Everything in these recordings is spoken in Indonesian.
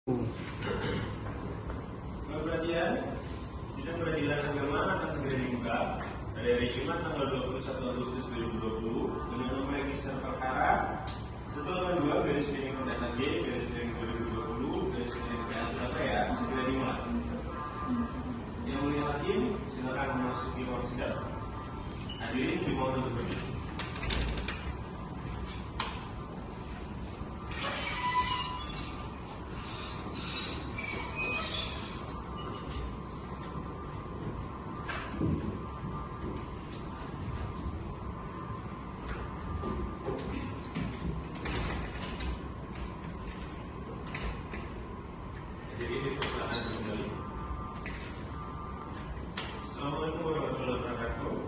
Perhatian, sidang peradilan agama akan segera dibuka pada hari Jumat tanggal 21 Agustus 2020 dengan nomor register perkara 182-G/P2020/PA Surabaya segera dimulai. Yang mulia hakim, silakan memasuki ruang sidang. Hadirin dimohon untuk berdiri. Jadi dipersilakan kembali. Assalamualaikum warahmatullahi wabarakatuh.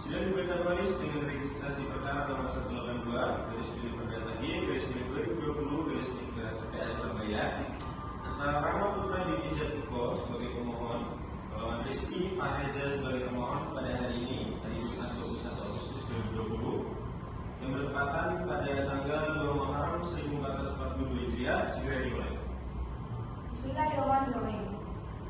Sidang gugatan waris dengan registrasi perkara nomor 182/G/2020/PA Surabaya antara Rama Putra Diki Jatiko sebagai pemohon, melawan Rizky Fahreza sebagai pemohon pada hari ini, hari Jumat 21 Agustus 2020 yang bertepatan pada tanggal 2 Muharram 1442 Hijriah segera dimulai. Bismillahirrahmanirrahim.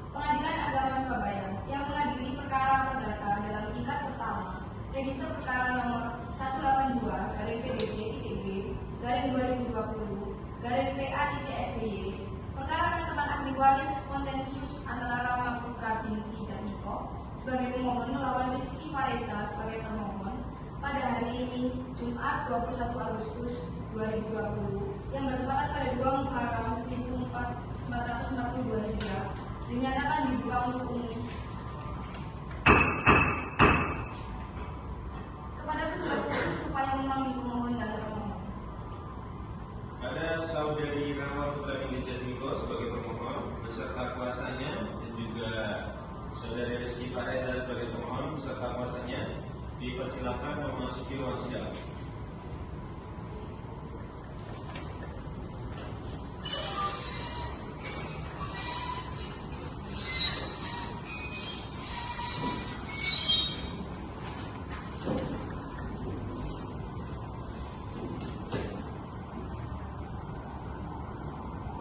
Pengadilan Agama Surabaya yang mengadili perkara perdata dalam tingkat pertama, register perkara nomor 182-PDG-2020-PA-SBY, perkara penetapan ahli waris kontensius antara Rama Putra binti Jatmiko sebagai pemohon melawan Rizky Fahreza sebagai termohon pada hari ini Jumat 21 Agustus 2020 yang bertepatan pada 2 Muharram 1442 Hijriah dinyatakan dibuka untuk umum. Kepada petugas khusus supaya memanggil pemohon dan termohon. Pada saudari Rama Putra binti Jatmiko sebagai pemohon beserta kuasanya dan juga saudari Rizky Fahreza sebagai pemohon beserta kuasanya dipersilakan memasuki ruang sidang.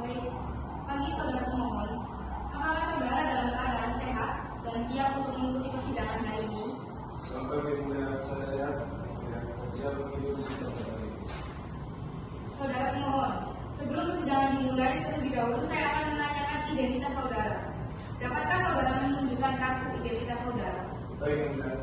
Baik, bagi saudara pemohon, apakah saudara dalam keadaan sehat dan siap untuk mengikuti persidangan hari ini? Sampai kemudian saya sehat dan siap mengikuti sidang hari ini. Saudara pemohon, sebelum persidangan dimulai, terlebih dahulu saya akan menanyakan identitas saudara. Dapatkah saudara menunjukkan kartu identitas saudara? Baik, yang mulia.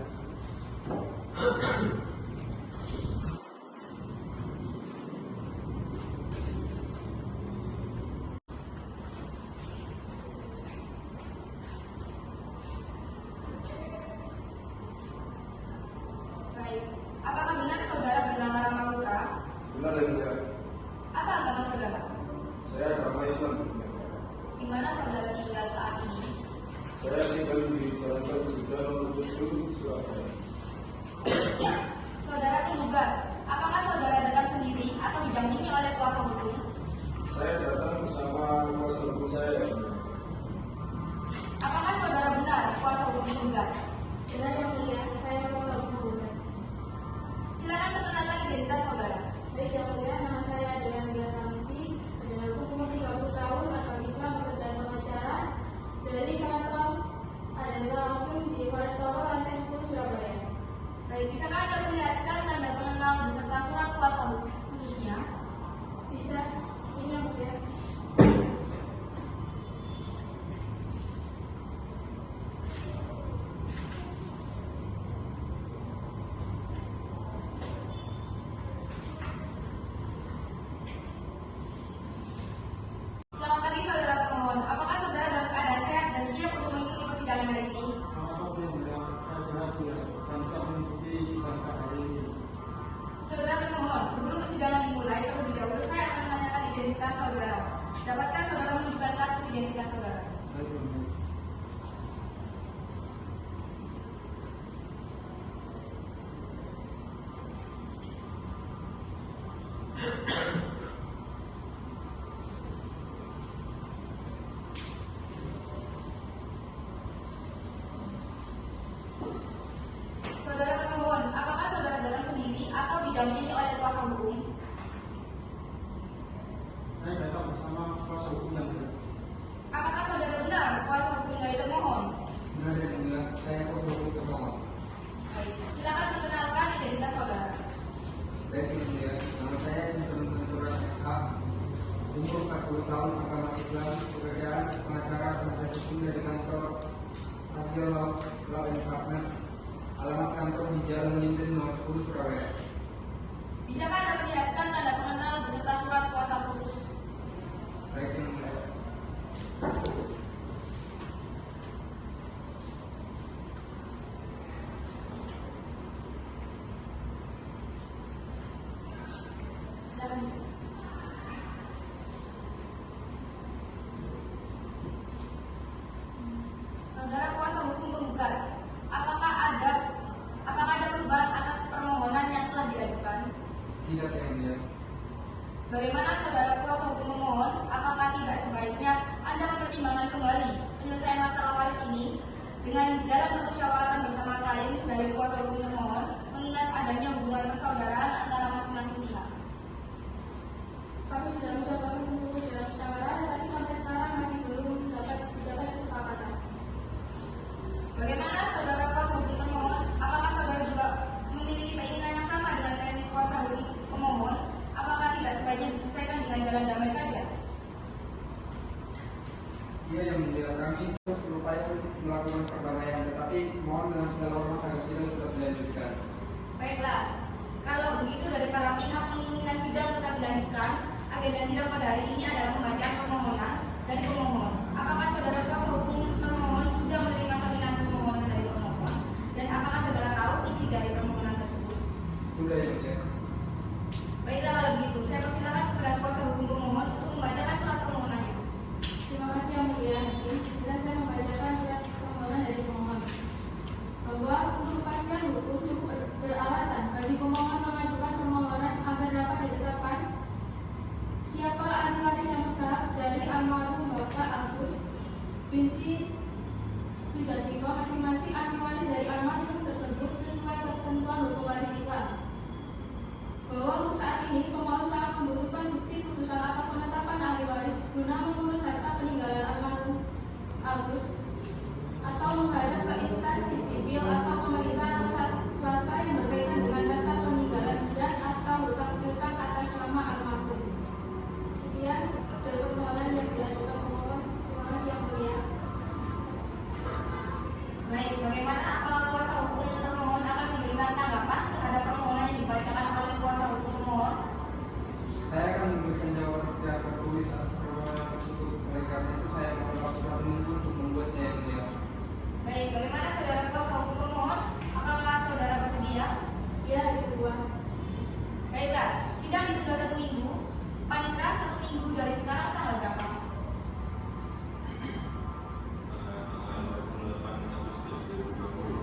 Baik, apakah benar saudara bernama Rama Putra? Benar, yang mulia. Apa agama saudara? Saya agama Islam. Di mana saudara tinggal saat ini? Saya tinggal di Jalan Terbusudan Nomor 7, Surabaya. Saudara penggugat, apakah saudara datang sendiri atau didampingi oleh kuasa hukum? Saya datang bersama kuasa hukum saya, yang mulia. Apakah saudara benar kuasa hukum penggugat? Benar yang mulia, saya kuasa hukum penggugat. Silakan perkenalkan identitas saudara. Baik yang mulia, nama saya Dewan Biar Pramesti, sedang umur 30 tahun, agama Islam, pekerjaan pengacara dari kantor Adalah Hakim di Polres Toro, lantai 10 Surabaya. Baik, bisakah Anda perlihatkan tanda pengenal beserta surat kuasa hukum khususnya? Bisa, ini yang mulia. Selamat pagi saudara pemohon, apakah saudara dalam keadaan sehat dan siap untuk mengikuti persidangan hari ini? Saudara pemohon, sebelum persidangan dimulai, terlebih dahulu saya akan menanyakan identitas saudara. Dapatkah saudara menunjukkan kartu identitas saudara? Saudara pemohon, apakah saudara datang sendiri atau didampingi oleh kuasa hukum? Saya datang bersama kuasa hukum 20 tahun, agama Islam, pekerjaan pengacara, penasihat hukum dari kantor Asgel Law and Partner, alamat kantor di Jalan Linden nomor 10 Surabaya. Bisakah Anda perlihatkan tanda pengenal beserta surat kuasa khusus? Baik, Yang Mulia. Silakan. Saudara kuasa hukum penggugat, apakah ada perubahan atas permohonan yang telah diajukan? Tidak, Yang Mulia. Bagaimana saudara kuasa hukum memohon, apakah tidak sebaiknya Anda mempertimbangkan kembali penyelesaian masalah waris ini dengan jalan permusyawaratan bersama klien dari kuasa hukum termohon, mengingat adanya hubungan persaudaraan antara masing-masing pihak? Kami sudah mencoba menunggu dalam musyawarah, tapi sampai sekarang masih belum dapat didapat kesepakatan. Bagaimana saudara kuasa hukum termohon, apakah saudara juga memiliki keinginan yang sama dengan klien kuasa hukum pemohon? Apakah tidak sebaiknya diselesaikan dengan jalan damai saja? Iya, Yang Mulia. Kami terus berupaya untuk melakukan perdamaian, tetapi mohon dengan segala hormat agar sidang tetap dilanjutkan. Baiklah, kalau begitu dari para pihak menginginkan sidang tetap dilanjutkan, agenda sidang pada hari ini adalah pembacaan permohonan dari pemohon. Apakah saudara kuasa hukum termohon sudah menerima salinan permohonan dari pemohon? Dan apakah saudara tahu isi dari permohonan tersebut? Sudah, Yang Mulia. Baiklah, kalau begitu, saya persilakan kepada kuasa hukum pemohon untuk membacakan surat permohonannya. Terima kasih Yang Mulia. Sekarang saya membacakan surat permohonan dari pemohon bahwa untuk kepastian hukum cukup beralasan bagi pemohon mengajukan permohonan agar dapat ditetapkan siapa ahli waris yang mustahak dari almarhum Bapak Agus binti Sujatmiko, masing-masing ahli waris dari almarhum tersebut sesuai ketentuan hukum waris Islam. Bahwa untuk saat ini pemohon sangat membutuhkan bukti putusan atau penetapan ahli waris guna mengurus harta peninggalan almarhum Agus atau menghadap ke instansi sipil atau pemerintah atau swasta yang berkaitan dengan harta peninggalan dan atau hutang piutang atas nama almarhum. Sekian dari permohonan yang diajukan pemohon. Terima kasih Yang Mulia. Baik, bagaimana apakah kuasa hukum termohon akan memberikan tanggapan terhadap permohonan yang dibacakan oleh kuasa hukum pemohon? Saya akan memberikan jawaban secara tertulis atas permohonan tersebut. Oleh karena itu, saya mohon waktu 1 minggu untuk membuatnya, Yang Mulia. Baik, bagaimana saudara kuasa hukum pemohon? Apakah saudara bersedia? Iya, Ibu Dua. Baiklah, sidang ditunda 1 minggu. Panitra 1 minggu dari sekarang tanggal berapa? Tanggal 28 Agustus 2020.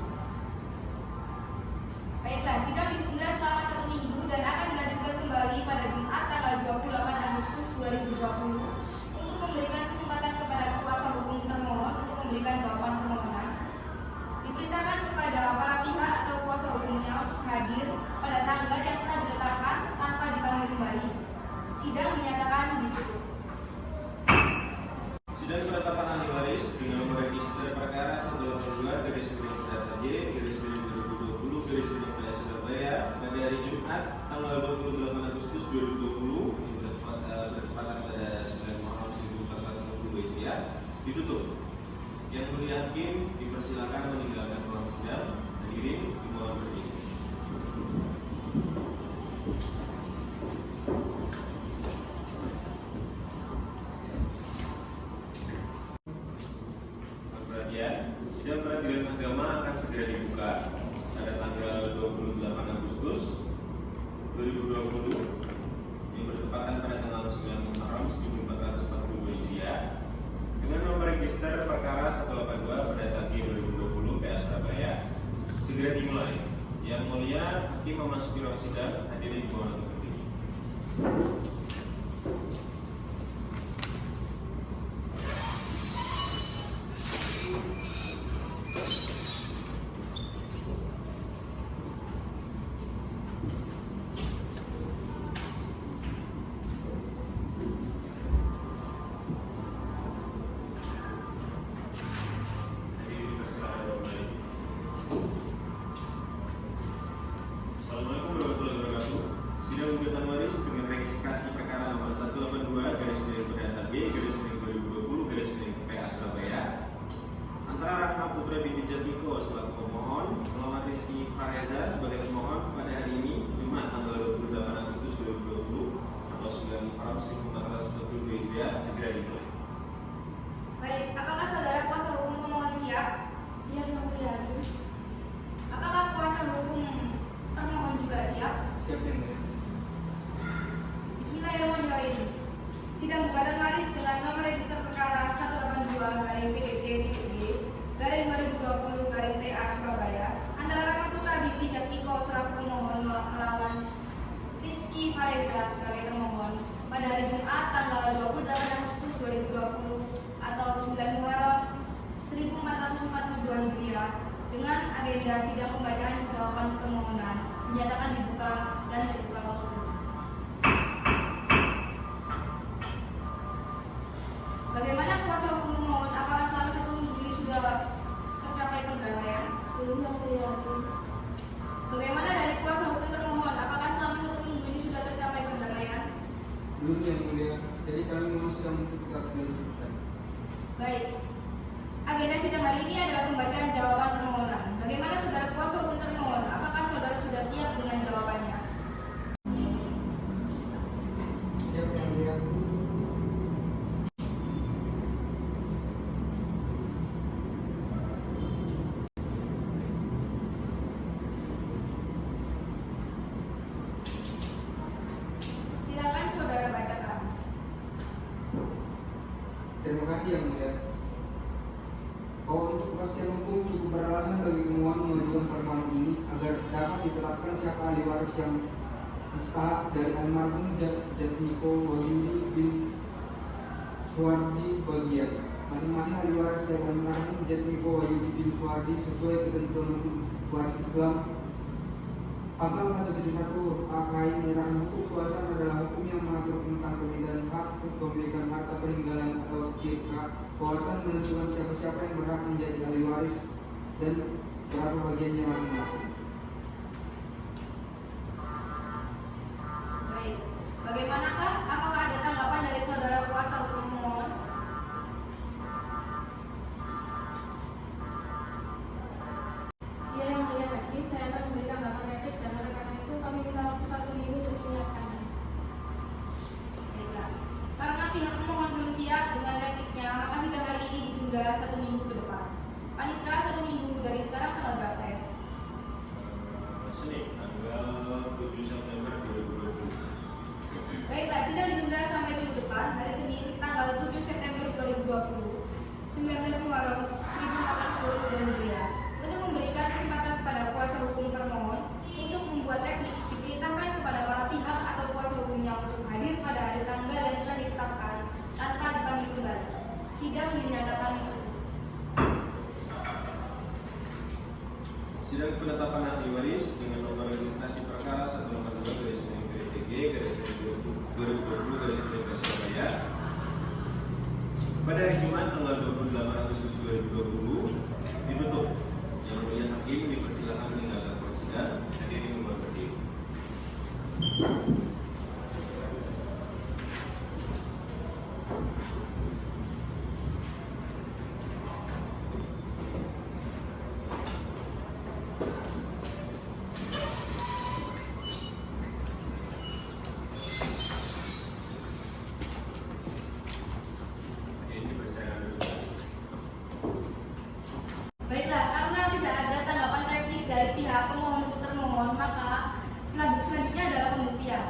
Baiklah, sidang ditunda selama 1 minggu dan akan dilanjutkan kembali pada Jumat tanggal 28 Agustus 2020 untuk memberikan kesempatan kepada kuasa hukum termohon untuk memberikan jawaban permohonan. Diperintahkan kepada para pihak atau kuasa hukumnya untuk hadir pada tanggal yang telah ditetapkan tanpa dipanggil kembali. Sidang dinyatakan ditutup. Sidang penetapan ahli waris dengan nomor register perkara 182/J/2020/20 Surabaya pada hari Jumat tanggal 28 Agustus 2020 yang bertepatan pada 9 Muharram 1442 Hijriah ditutup. Yang Mulia Hakim dipersilakan meninggalkan ruang sidang. Hadirin dimohon berdiri. Sidang peradilan agama akan segera dibuka pada tanggal 28 Agustus 2020 yang bertepatan pada tanggal 9 Muharram 1442 Hijriah dengan nomor register perkara 182/J 2020 PA Surabaya segera dimulai. Yang Mulia Hakim memasuki ruang sidang. Hadirin dimohon untuk berdiri. Assalamualaikum warahmatullahi wabarakatuh. Sidang gugatan waris dengan registrasi apakah saudara kuasa hukum pemohon siap? Siap Yang Mulia Hakim. Apakah kuasa hukum termohon juga siap? Siap Yang Mulia. Bismillahirrahmanirrahim. Sidang gugatan Waris dengan nomor register perkara 182-PDT-B/2020-PA Surabaya antara Rama Putra binti Jatmiko selaku pemohon melawan Rizky Fareza sebagai termohon pada hari Jumat tanggal 28 Agustus 2020 atau 9 Muharram 1442 Hijriah dengan agenda sidang pembacaan jawaban permohonan dinyatakan dibuka dan terbuka untuk umum. Bagaimana kuasa hukum pemohon? Apakah selama 1 minggu ini sudah tercapai perdamaian? Belum Yang Mulia Hakim. Bagaimana dari kuasa hukum termohon? Apakah selama 1 minggu ini sudah tercapai perdamaian? Belum Yang Mulia. Jadi kami mohon sidang untuk tetap dilanjutkan. Baik. Agenda sidang hari ini adalah pembacaan jawaban permohonan. Bagaimana saudara kuasa hukum termohon? Apakah saudara sudah siap dengan jawabannya? Siap Yang Mulia. Silakan saudara bacakan. Terima kasih Yang Mulia. Bahwa untuk kepastian hukum cukup beralasan bagi pemohon mengajukan permohonan ini agar dapat ditetapkan siapa ahli waris yang mustahak dari almarhum Jatmiko Wahyudi bin Suwardi bagian. Masing-masing ahli waris dari almarhum Jatmiko Wahyudi bin Suwardi sesuai ketentuan hukum waris Islam. Pasal 171 huruf A KAI menerangkan hukum kewarisan adalah hukum yang mengatur tentang perbedaan hak kepemilikan harta peninggalan atau JK. Kewarisan menentukan siapa-siapa yang berhak menjadi ahli waris dan berapa bagiannya masing-masing. Baik. Bagaimanakah? Apakah ada tanggapan dari saudara kuasa hukum pemohon? Ya Yang Mulia Hakim, saya akan memberikan tanggapan replik dan oleh karena itu kami minta waktu 1 minggu untuk menyiapkannya. Baiklah. Karena pihak pemohon belum siap dengan repliknya, maka sidang hari ini ditunda 1 minggu ke depan. Panitra 1 minggu dari sekarang tanggal berapa ya? Senin tanggal 7 September 2020. Baiklah, sidang ditunda sampai minggu depan, hari Senin tanggal 7 September 2020, 19 Muharram 1442 Hijriah. Untuk memberikan kesempatan kepada kuasa hukum termohon untuk membuat replik, diperintahkan kepada para pihak atau kuasa hukumnya untuk hadir pada hari tanggal yang telah ditetapkan tanpa dipanggil kembali. Sidang dinyatakan ditutup. Sidang penetapan ahli waris dengan nomor registrasi perkara 182-PDT-G/2020-PA pada hari Jumat tanggal 28 Agustus 2020 ditutup. Yang Mulia Hakim dipersilakan meninggalkan ruang sidang. Hadirin mohon berdiri. Hadirin dipersilakan duduk. Baiklah, karena tidak ada tanggapan replik dari pihak pemohon untuk termohon, maka selanjutnya adalah pembuktian.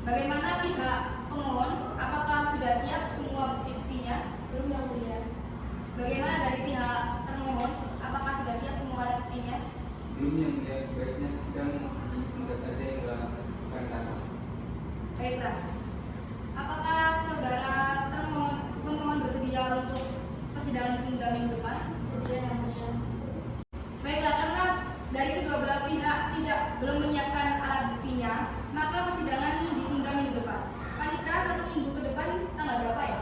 Bagaimana pihak pemohon? Apakah sudah siap semua bukti-buktinya? Belum Yang Mulia. Bagaimana dari pihak termohon? Apakah sudah siap semua alat buktinya? Belum Yang Mulia, sebaiknya sidang ditunda saja hingga akan datang. Baiklah. Apakah saudara pemohon bersedia untuk persidangan ditunda minggu depan? Sedia Yang Mulia. Baiklah, karena dari kedua belah pihak belum menyiapkan alat buktinya, maka persidangan ditunda minggu depan. Panitra 1 minggu ke depan tanggal berapa ya?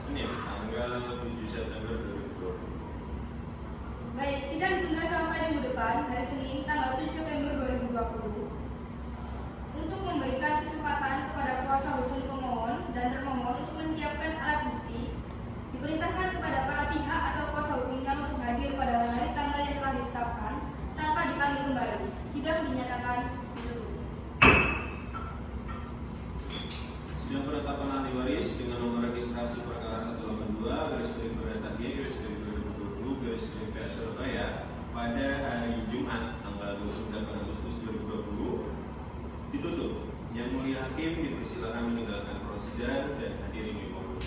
Senin tanggal 7 September 2020. Baik, sidang ditunda sampai minggu depan, hari Senin tanggal 7 September 2020 untuk memberikan kesempatan kepada kuasa hukum pemohon dan termohon untuk menyiapkan alat bukti. Diperintahkan kepada para pihak atau kuasa hukumnya untuk hadir pada hari tanggal yang telah ditetapkan tanpa dipanggil kembali. Sidang dinyatakan ditutup. Sidang penetapan ahli waris dengan nomor registrasi perkara ditutup. Yang Mulia Hakim dipersilakan meninggalkan ruang sidang dan hadiri di mobil.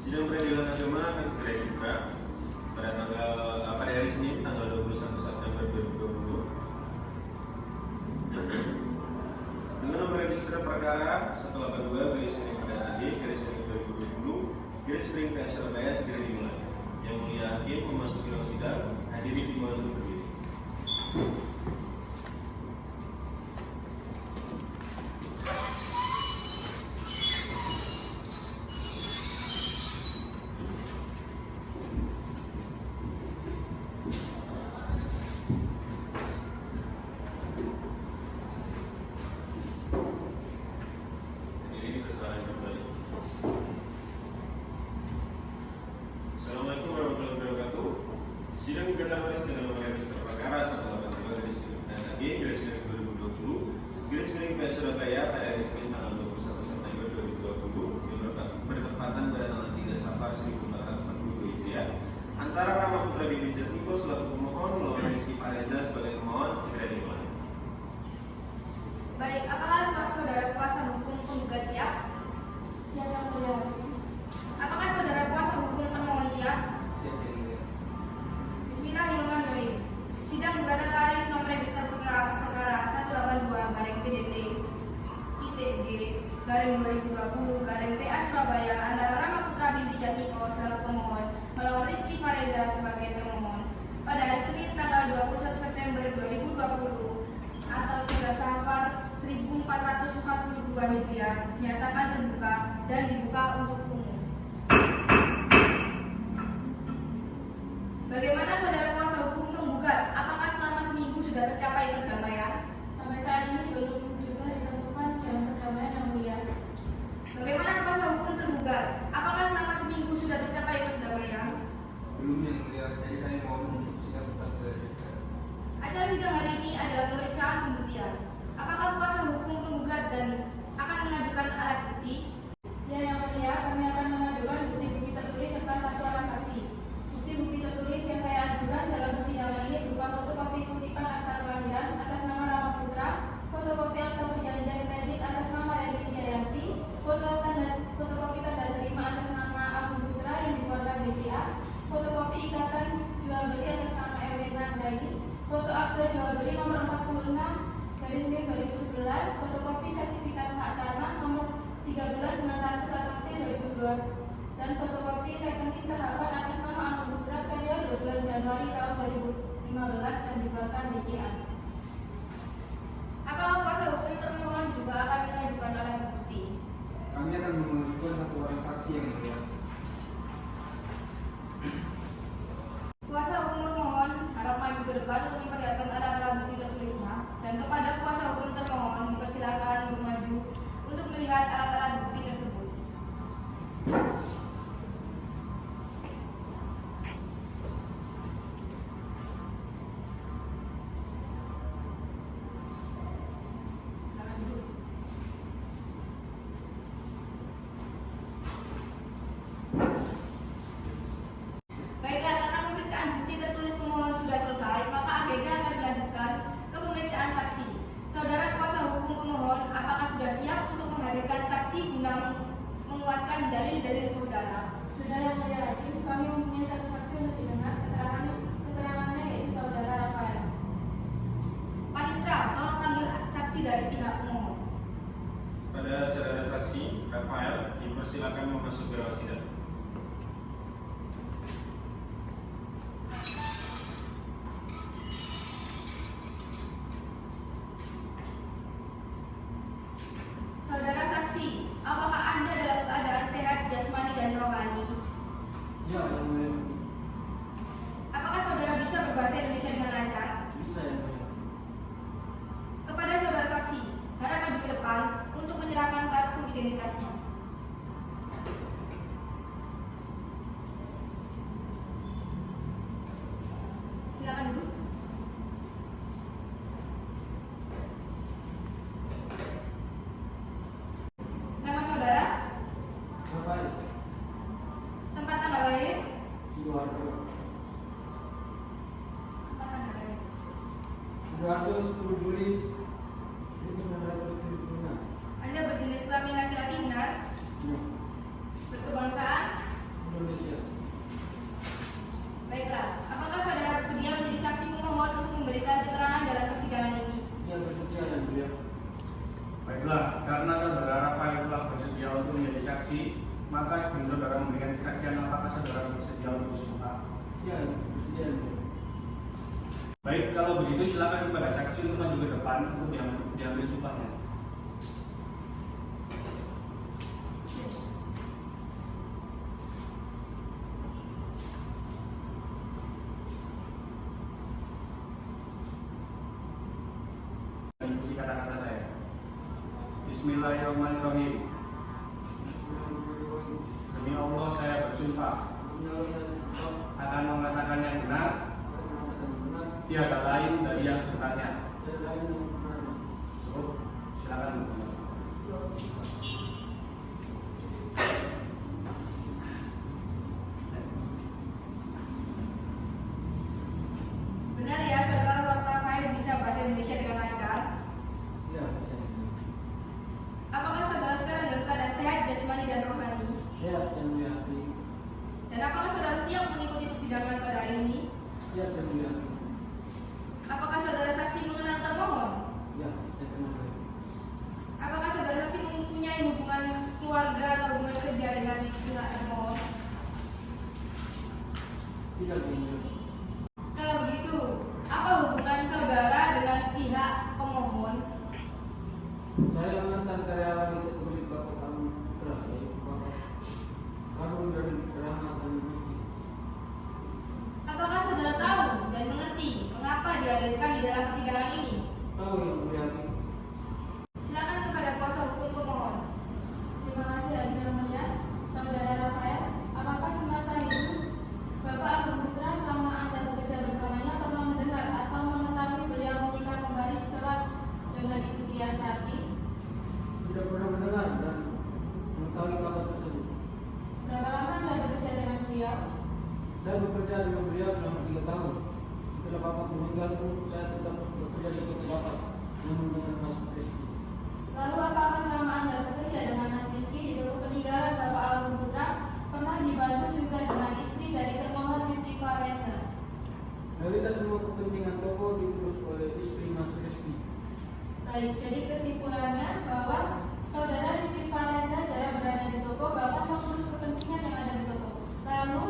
Sidang peradilan agama akan segera dibuka pada hari Senin tanggal 21 September 2020 dengan nomor register perkara 182/PDAD/2020 Surabaya segera dimulai. Yang Mulia Hakim memasuki ruang sidang, hadiri dimohon untuk berdiri. Assalamualaikum warahmatullahi wabarakatuh. Sidang gugatan waris dengan nomor register perkara 182/2020 Surabaya pada hari Senin tanggal 21 September 2020 yang bertepatan pada tanggal 3 Safar 1442 Hijriah antara Rama Putra Binti Jatmiko selaku pemohon melawan Rizky Fareza sebagai pemohon segera dimulai. Baik, apakah saudara kuasa hukum penggugat siap? Siap yang mulia. Apakah saudara kuasa hukum termohon siap? Bismillahirrahmanirrahim. Sidang gugatan waris nomor register perkara 182/PDT/ITG/2020/PA Surabaya antara Rama Putra Binti Jatmiko selaku pemohon melawan Rizky Fareza sebagai termohon pada hari Senin tanggal 21 September 2020 atau 3 Safar 1442 Hijriah dinyatakan terbuka dan dibuka untuk umum. Bagaimana saudara kuasa hukum penggugat? Apakah selama seminggu sudah tercapai perdamaian? Sampai saat ini belum juga ditentukan jam perdamaian yang mulia. Bagaimana kuasa hukum tergugat? Apakah selama seminggu sudah tercapai perdamaian? Belum yang mulia, jadi kami mohon untuk sidang tetap dilanjutkan. Acara sidang hari ini adalah pemeriksaan pembuktian. Apakah kuasa hukum penggugat dan akan mengajukan alat bukti? Ya yang mulia, kami akan mengajukan bukti-bukti tertulis serta satu alat saksi. Bukti-bukti tertulis yang saya ajukan dalam persidangan ini berupa fotokopi kutipan akta kelahiran atas nama Rama Putra, fotokopi akta perjanjian kredit atas nama Reni Wijayanti, fotokopi tanda terima atas nama Agung Putra yang dikeluarkan BCA, fotokopi ikatan jual beli atas nama Erwin Randraini, foto akte jual beli nomor 46/2011, fotokopi sertifikat hak tanah nomor 13.901/2002 dan fotokopi rekening tahapan atas nama Agung Putra periode bulan Januari tahun 2015 yang dikeluarkan BCA. Apakah kuasa hukum termohon juga akan mengajukan alat bukti? Kami akan mengajukan satu orang saksi yang mulia. Kuasa hukum termohon harap maju ke depan untuk memperlihatkan alat-alat bukti tertulisnya dan kepada kuasa hukum termohon dipersilakan untuk maju untuk melihat alat-alat bukti tersebut. Silakan duduk. Baiklah, karena pemeriksaan bukti tertulis pemohon sudah selesai, maka agenda akan dilanjutkan ke pemeriksaan saksi. Saudara kuasa hukum pemohon, apakah sudah siap untuk menghadirkan saksi guna menguatkan dalil-dalil saudara? Sudah yang mulia hakim, kami mempunyai satu saksi untuk didengar keterangannya yaitu saudara Rafael. Panitra, tolong panggil saksi dari pihak pemohon. Pada saudara saksi Rafael dipersilakan memasuki ruang sidang. Saudara saksi, apakah Anda dalam keadaan sehat jasmani dan rohani? Ya, yang mulia. Apakah saudara bisa berbahasa Indonesia dengan lancar? Bisa yang mulia. Kepada saudara saksi, harap maju ke depan untuk menyerahkan kartu identitasnya. Sidoarjo. Apa tanggalnya? Sidoarjo 10 Juli 1975. Anda berjenis kelamin laki-laki benar? Ya, Berkebangsaan? Indonesia. Baiklah, apakah saudara bersedia menjadi saksi pemohon untuk memberikan keterangan dalam persidangan ini? Ia bersedia yang mulia. Baiklah, karena saudara Rafael telah bersedia untuk menjadi saksi, maka sebelum saudara memberikan kesaksian, apakah saudara bersedia untuk bersumpah? Ya, bersedia yang mulia. Baik, kalau begitu silakan kepada saksi untuk maju ke depan untuk diambil sumpahnya. Ikuti kata-kata saya. Bismillahirrahmanirrahim. Demi Allah saya bersumpah akan mengatakan yang benar, tiada lain dari yang sebenarnya. Cukup, silakan. Benar ya, saudara Rafael bisa bahasa Indonesia dengan lancar? Ya, bisa. Apakah saudara sekarang dalam keadaan sehat jasmani dan rohani? Sehat yang mulia. Dan apakah saudara siap mengikuti persidangan pada hari ini? Siap yang mulia. Apakah saudara saksi mengenal termohon? Ya, saya kenal. Apakah saudara saksi mempunyai hubungan keluarga atau hubungan kerja dengan pihak termohon? Tidak yang mulia. Kalau begitu, apa hubungan saudara dengan pihak pemohon? Saya mantan karyawan di Ketua Bapak Kamu terakhir. Kamu dari Rahmat dan Budi. Apakah saudara tahu dan mengerti mengapa dihadirkan di dalam persidangan ini? Tahu yang mulia. Silakan kepada kuasa hukum pemohon. Terima kasih Hakim yang mulia. Saudara Rafael, apakah semasa hidup Bapak Agung Putra selama Anda bekerja bersamanya pernah mendengar atau mengetahui beliau menikah kembali setelah dengan Ibu Tia Sarti? Tidak pernah mendengar dan mengetahui kabar tersebut. Berapa lama Anda bekerja dengan beliau? Saya bekerja dengan beliau selama 3 tahun. Setelah Bapak meninggal pun saya tetap bekerja di Ketua Bapak, namun dengan Mas Rizky. Lalu apakah selama Anda bekerja dengan Mas Rizky di toko peninggalan Bapak Agung Putra pernah dibantu juga dengan istri dari termohon Rizky Faresa? Realitas semua kepentingan toko diurus oleh istri Mas Rizky. Baik, jadi kesimpulannya bahwa saudara Rizky Faresa jarang berada di toko, bahkan mengurus kepentingan yang ada di toko. Lalu,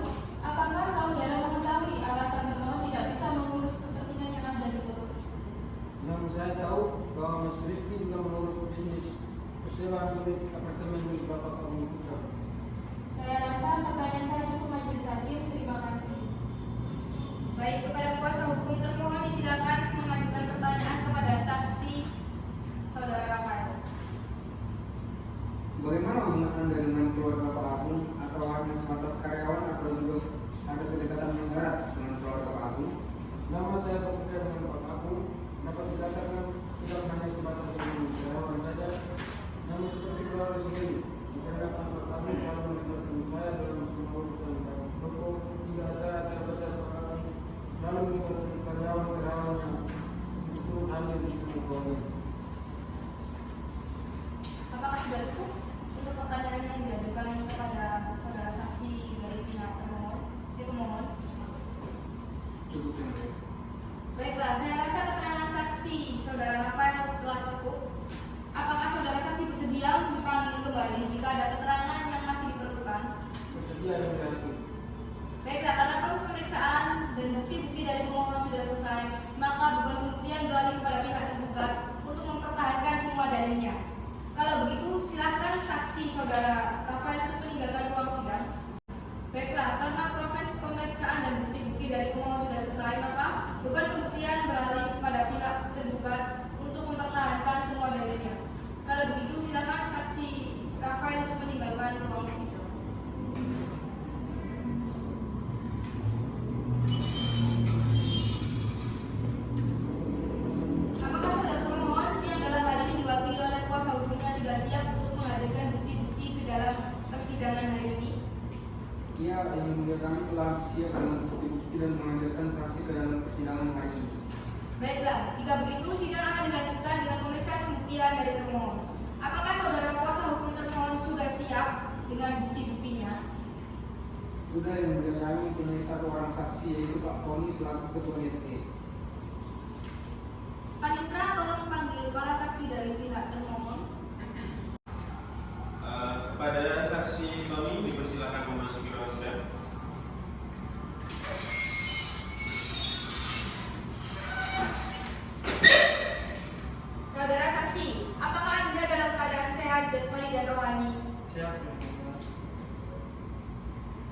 apakah saudara mengetahui alasan termohon tidak bisa mengurus kepentingan yang ada di toko? Yang saya tahu bahwa Mas Rizky juga mengurus bisnis persewaan unit apartemen milik Bapak Agung Putra. Saya rasa pertanyaan saya cukup majelis hakim. Terima kasih. Baik, kepada kuasa hukum termohon disilakan mengajukan pertanyaan kepada saksi saudara Rafael. Bagaimana hubungan Anda dengan keluarga Pak Agung, atau hanya sebatas karyawan atau juga ada kedekatan yang erat dengan keluarga Pak Agung? Selama saya bekerja dengan Pak Agung, dapat dikatakan tidak hanya sebatas dengan karyawan saja, namun seperti keluarga sendiri. Dikarenakan Pak Agung selalu melibatkan saya dalam semua urusan dalam toko hingga acara-acara besar Pak Agung, selalu melibatkan karyawan-karyawannya itu hanya di semua keluarga. Apakah sudah cukup untuk pertanyaan yang diajukan kepada saudara saksi dari pihak termohon? Pemohon. Cukup yang mulia. Baiklah, saya rasa keterangan saksi saudara Rafael telah cukup. Apakah saudara saksi bersedia untuk dipanggil kembali jika ada keterangan yang masih diperlukan? Bersedia yang mulia. Baiklah, karena proses pemeriksaan dan bukti-bukti dari pemohon sudah selesai, maka beban pembuktian beralih kepada pihak tergugat untuk mempertahankan semua dalilnya. Kalau begitu, silakan saksi saudara Rafael untuk meninggalkan ruang sidang. Baiklah, karena proses pemeriksaan dan bukti-bukti dari pemohon sudah selesai, maka beban pembuktian beralih kepada pihak tergugat untuk mempertahankan semua dalilnya. Kalau begitu, silakan saksi Rafael untuk meninggalkan ruang sidang. Apakah saudara termohon yang dalam hal ini diwakili oleh kuasa hukumnya sudah siap untuk menghadirkan bukti-bukti ke dalam persidangan hari ini? Iya, yang mulia kami telah siap dengan bukti-bukti dan menghadirkan saksi ke dalam persidangan hari ini. Baiklah, jika begitu sidang akan dilanjutkan dengan pemeriksaan pembuktian dari termohon. Apakah saudara kuasa hukum termohon sudah siap dengan bukti-buktinya? Sudah, yang mulia kami punya satu orang saksi yaitu Pak Tony selaku Ketua DT. Panitra, tolong panggil para saksi dari pihak termohon. Kepada saksi Tony dipersilakan memasuki ruang sidang. Saudara saksi, apakah Anda dalam keadaan sehat jasmani dan rohani? Siap.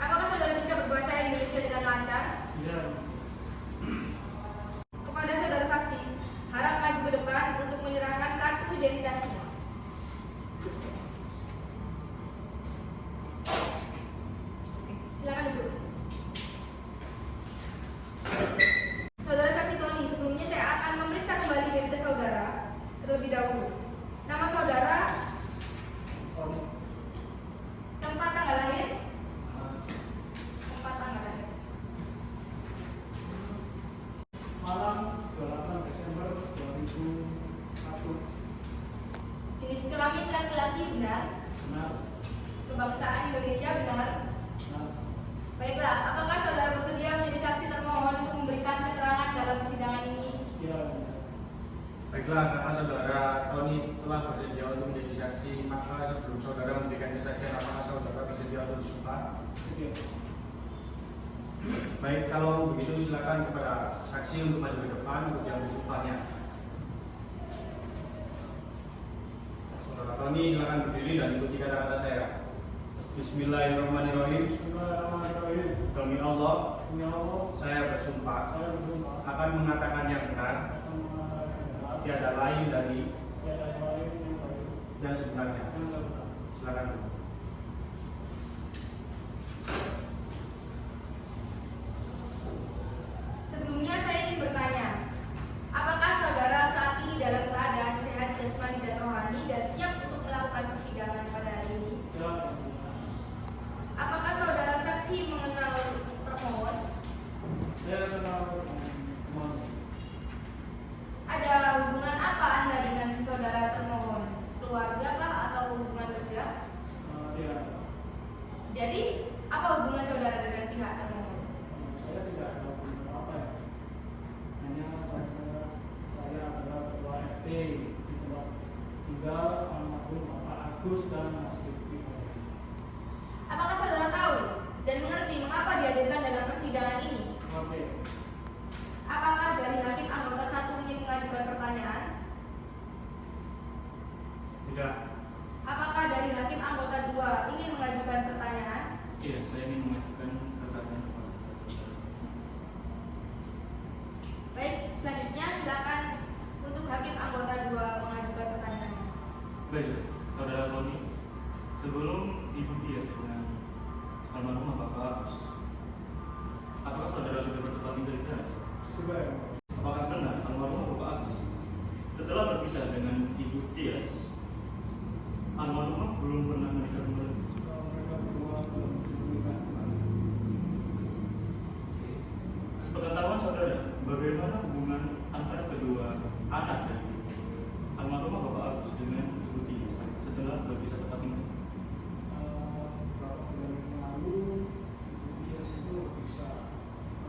Apakah saudara bisa berbahasa Indonesia dengan lancar? Iya. Kepada saudara saksi, harap maju ke depan untuk menyerahkan kartu identitasnya. Silakan duduk. Saudara saksi Tony, sebelumnya saya akan memeriksa kembali identitas saudara terlebih dahulu. Nama saudara, tempat tanggal lahir, tempat tanggal lahir. Malam 28 Desember 2001. Jenis kelamin laki-laki benar, Benar. kebangsaan Indonesia benar. Benar. Baiklah, apakah saudara bersedia menjadi saksi termohon untuk memberikan keterangan dalam persidangan ini? Iya. Baiklah, karena saudara Tony telah bersedia untuk menjadi saksi, maka sebelum saudara memberikan kesaksian, apakah saudara bersedia untuk disumpah? Iya. Baik, kalau begitu silakan kepada saksi untuk maju ke depan untuk diambil sumpahnya. Saudara Tony silakan berdiri dan ikuti kata-kata saya. Bismillahirrahmanirrahim. Bismillahirrahmanirrahim. Demi Allah, Demi Allah, saya bersumpah saya bersumpah akan mengatakan yang benar, akan mengatakan yang benar, tiada lain dari tiada lain yang baik yang sebenarnya. yang sebenar. Silakan. Sebelumnya saya ingin bertanya, apakah saudara saat ini dalam keadaan sehat jasmani dan rohani dan siap untuk melakukan persidangan pada hari ini? Silakan. Apakah saudara saksi mengenal termohon? Saya kenal teman. Ada hubungan apa Anda dengan saudara termohon? Keluarga kah atau hubungan kerja? Iya. Jadi, apa hubungan saudara dengan pihak termohon? Saya tidak ada hubungan apa ya. Hanya saya adalah ketua RT di tempat tinggal almarhum Bapak Agus dan Mas Rifki. Apakah saudara tahu dan mengerti mengapa dihadirkan dalam persidangan ini? Oke. Apakah dari hakim anggota 1 ingin mengajukan pertanyaan? Tidak. Apakah dari hakim anggota 2 ingin mengajukan pertanyaan? Iya, saya ingin mengajukan pertanyaan kepada saudara. Baik, selanjutnya silakan untuk hakim anggota 2 mengajukan pertanyaan. Baik, saudara Tony, sebelum Ibu Tias dengan almarhum Bapak Agus, apakah saudara sudah bertemu dari sana? Sudah. Apakah benar almarhum Bapak Agus setelah berpisah dengan Ibu Tias, almarhum belum pernah menikah kembali? Mereka berdua belum menikah. Sepengetahuan saudara, bagaimana hubungan antara kedua anak dari almarhum Bapak Agus dengan Ibu Tias setelah berpisah tempat tinggal? Beberapa bulan yang lalu dia itu bisa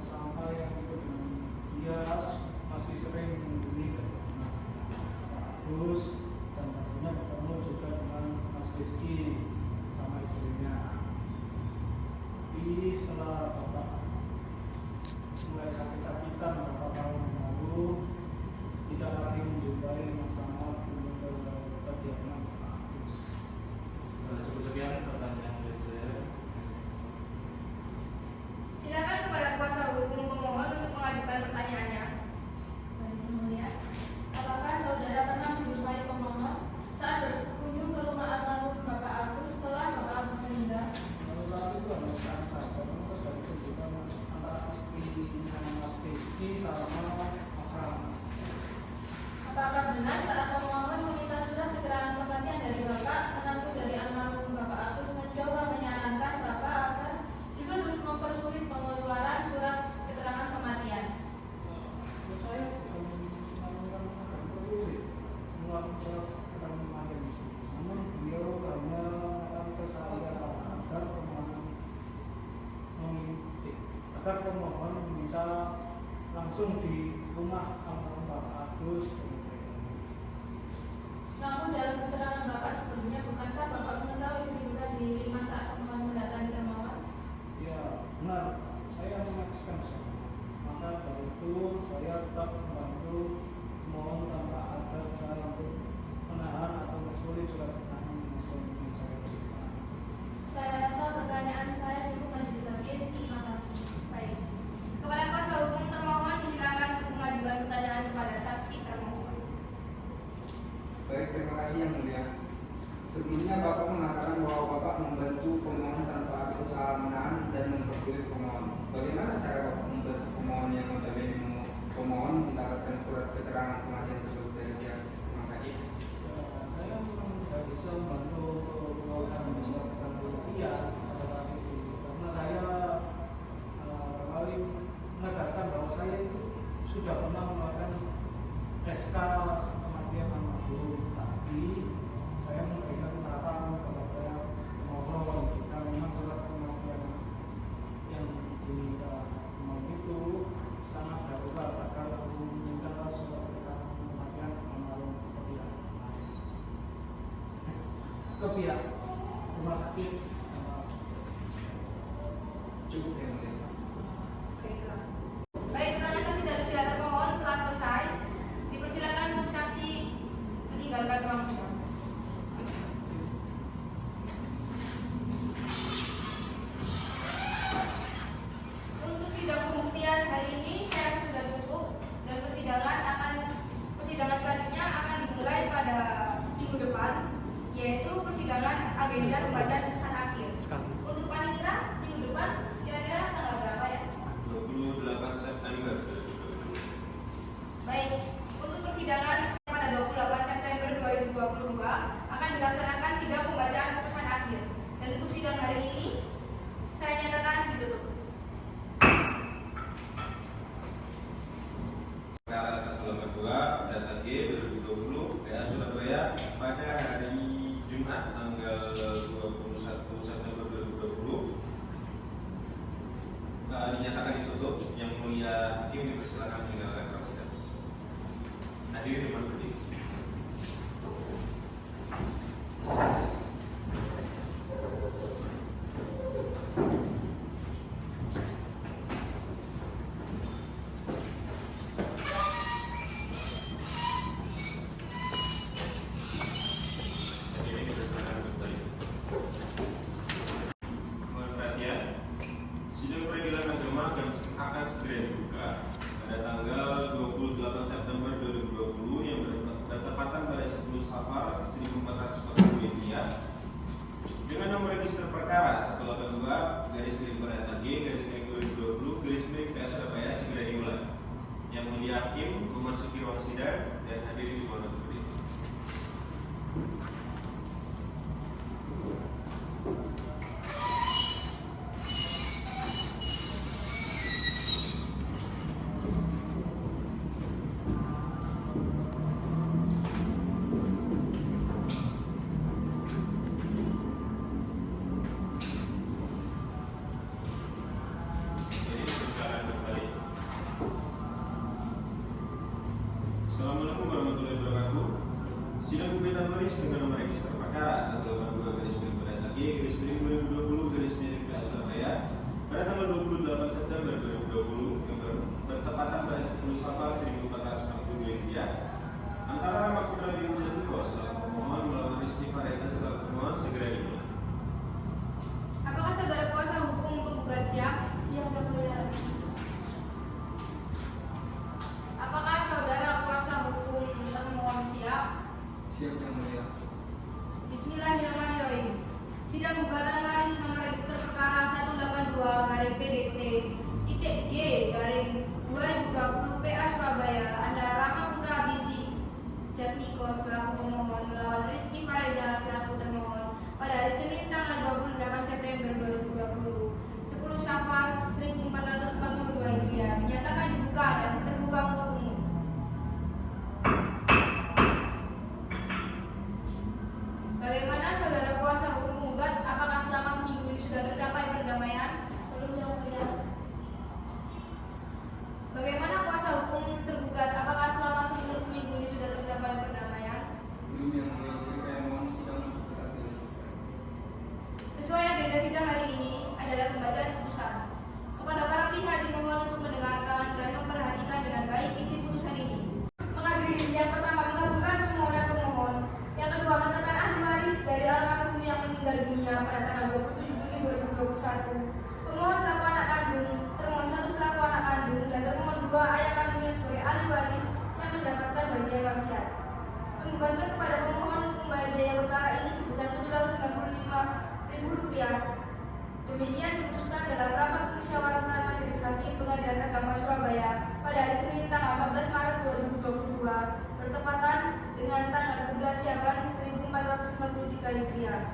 sampai yang itu dengan dia masih sering menghubungi ke Pak Agus dan pastinya ketemu juga dengan Mas Rizky sama istrinya. Tapi setelah Bapak mulai sakit-sakitan beberapa tahun yang lalu, tidak lagi menjumpai masalah kediaman Pak Agus. Cukup sekian pertanyaan dari saya. Silakan kepada kuasa hukum pemohon untuk mengajukan pertanyaannya. Baik, Yang Mulia, apakah saudara pernah menjumpai pemohon saat berkunjung ke rumah almarhum Bapak Agus setelah Bapak Agus meninggal? Kalau saat itu hanya sekali saja, memang terjadi kunjungan antara istrinya Mas Rizky sama Mas Rama. Apakah benar saat pemohon meminta surat keterangan kematian dari Bapak, menantu dari almarhum Bapak Agus mencoba menyarankan agar pemohon meminta langsung di rumah almarhum Bapak Agus. Namun dalam keterangan Bapak sebelumnya, bukankah Bapak mengetahui keributan di rumah saat pemohon mendatangi termohon? Ya, benar. Saya menyaksikan semua. Maka dari itu saya tetap membantu pemohon tanpa ada usaha untuk menahan atau mensulit surat keterangan yang saya berikan. Saya rasa pertanyaan saya cukup majelis hakim. Terima kasih. Baik. Kepada kuasa hukum termohon disilakan untuk mengajukan pertanyaan kepada saksi termohon. Baik, terima kasih Yang Mulia. Sebelumnya Bapak mengatakan bahwa Bapak membantu pemohon tanpa ada usaha menahan dan mempersulit pemohon. Bagaimana cara Bapak membantu pemohon yang notabene pemohon mendapatkan surat keterangan kematian tersebut dari pihak rumah sakit? Saya memang tidak bisa membantu melakukan surat keterangan pada saat itu karena saya kembali menegaskan bahwa saya itu sudah pernah melakukan SK kematian almarhum, tapi saya memberikan saran kepada pemohon jika memang surat kematian yang diminta pemohon itu sangat darurat agar meminta surat keterangan kematian almarhum ke pihak rumah sakit. Cukup Yang Mulia. Baiklah. Baik, keterangan saksi dari pihak termohon telah selesai. Dipersilakan untuk saksi meninggalkan ruang sidang. Untuk sidang pembuktian hari ini saya rasa sudah cukup dan persidangan selanjutnya akan dimulai pada minggu depan, yaitu persidangan agenda pembacaan putusan akhir. Untuk panitera minggu depan kira-kira tanggal berapa ya? 28 September. Baik, untuk persidangan pada 28 September 2022 akan dilaksanakan sidang pembacaan putusan akhir. Dan untuk sidang hari ini saya nyatakan ditutup. Perkara 182 data G 2020 PA Surabaya pada hari Jumat tanggal 21 September 2020 dinyatakan ditutup. Yang Mulia Hakim dipersilakan meninggalkan ruang sidang. Hadirin mohon berdiri. Hadirin dipersilakan kembali. Mohon perhatian. Sidang peradilan agama akan segera dibuka pada tanggal 28 September 2020 yang bertepatan pada 10 Safar 1441 Hijriah dengan nomor register perkara 182/G/2020/PA Surabaya segera dimulai. Yang Mulia Hakim memasuki ruang sidang dan hadirin dimohon untuk berdiri. Jadi persilakan kembali. Assalamualaikum warahmatullahi wabarakatuh. Sidang gugatan baris dengan nomor register perkara 182/G/2020/PA Surabaya pada tanggal 28 September 2020 yang bertepatan pada 10 Safar 1442 Hijriah antara Rama Putra bin Jatuko selaku pemohon melawan Rizky Fareza selaku pemohon segera dimulai. Apakah saudara kuasa hukum penggugat siap? Siap Yang Mulia. Apakah saudara kuasa hukum termohon siap? Siap Yang Mulia. Bismillahirrahmanirrahim. Sidang gugatan waris nomor register perkara 182/PDT-G/2020 PA Surabaya antara Rama Putra binti Jatmiko selaku pemohon melawan Rizky Fareza selaku termohon pada hari Senin tanggal 28 September 2020 10 Safar Demikian diputuskan dalam rapat musyawaratan Majelis Hakim Pengadilan Agama Surabaya pada hari Senin tanggal 14 Maret 2022 bertepatan dengan tanggal 11 Syaban 1443 Hijriah.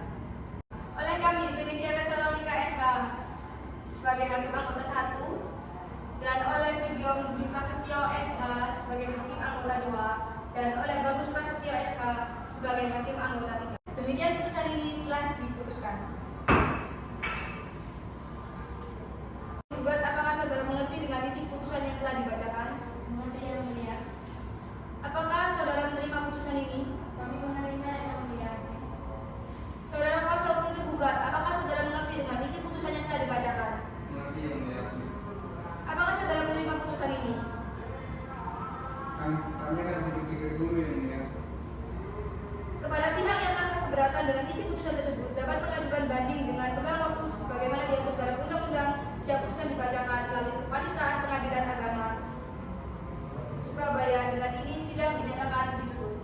Oleh kami, Felicia Tesalonika SH sebagai Hakim Anggota 1 dan oleh Video Budi Prasetyo SH sebagai Hakim Anggota 2 dan oleh Bagus Prasetyo SH sebagai Hakim Anggota 3. Demikian putusan ini telah diputuskan. Gugat, apakah saudara mengerti dengan isi putusan yang telah dibacakan? Mengerti yang mulia. Apakah saudara menerima putusan ini? Kami menerima yang mulia. Saudara kuasa hukum tergugat, apakah saudara mengerti dengan isi putusan yang telah dibacakan? Mengerti yang mulia. Apakah saudara menerima putusan ini? Kami akan pikir-pikir dulu yang mulia. Kepada pihak yang merasa keberatan dengan isi putusan tersebut dapat mengajukan banding dengan tenggang waktu sebagaimana diatur dalam undang-undang sejak putusan dibacakan melalui Kepaniteraan Pengadilan Agama Surabaya. Dengan ini sidang dinyatakan ditutup.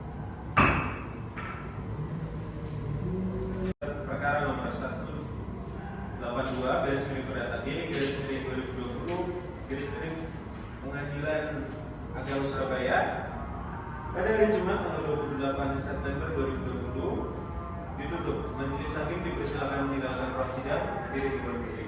Perkara nomor 182 garis miring Perdata G garis miring 2020 garis miring Pengadilan Agama Surabaya pada hari Jumat tanggal 28 September 2020 ditutup. Majelis Hakim dipersilakan meninggalkan ruang sidang. Diri di